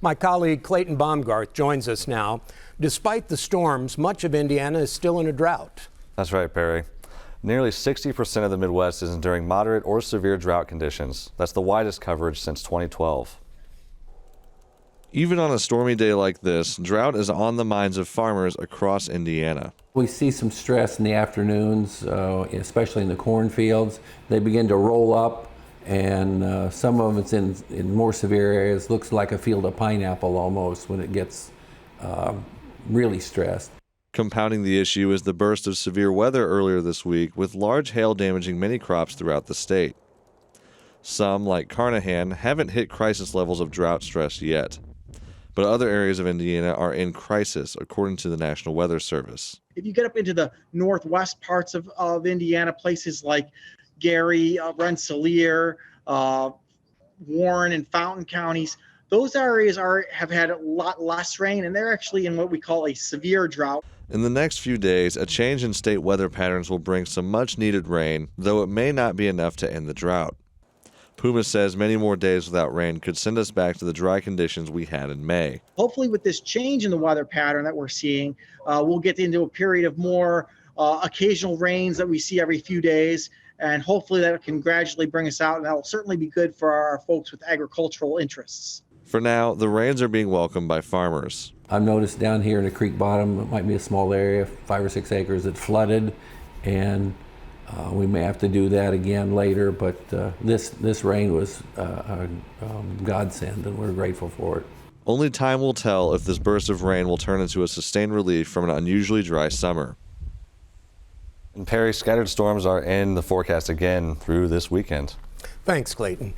My colleague Clayton Baumgarth joins us now. Despite the storms, much of Indiana is still in a drought. That's right, Perry. Nearly 60% of the Midwest is enduring moderate or severe drought conditions. That's the widest coverage since 2012. Even on a stormy day like this, drought is on the minds of farmers across Indiana. We see some stress in the afternoons, especially in the cornfields. They begin to roll up, and some of it's in more severe areas. Looks like a field of pineapple almost when it gets really stressed. Compounding the issue is the burst of severe weather earlier this week, with large hail damaging many crops throughout the state. Some, like Carnahan, haven't hit crisis levels of drought stress yet. But other areas of Indiana are in crisis, according to the National Weather Service. If you get up into the northwest parts of Indiana, places like Gary, Rensselaer, Warren, and Fountain counties, those areas have had a lot less rain, and they're actually in what we call a severe drought. In the next few days, a change in state weather patterns will bring some much-needed rain, though it may not be enough to end the drought. Puma says many more days without rain could send us back to the dry conditions we had in May. Hopefully with this change in the weather pattern that we're seeing, we'll get into a period of more occasional rains that we see every few days, and hopefully that can gradually bring us out, and that'll certainly be good for our folks with agricultural interests. For now, the rains are being welcomed by farmers. I've noticed down here in the creek bottom, it might be a small area, 5 or 6 acres, that flooded, and we may have to do that again later, but this rain was a godsend, and we're grateful for it. Only time will tell if this burst of rain will turn into a sustained relief from an unusually dry summer. And Perry, scattered storms are in the forecast again through this weekend. Thanks, Clayton.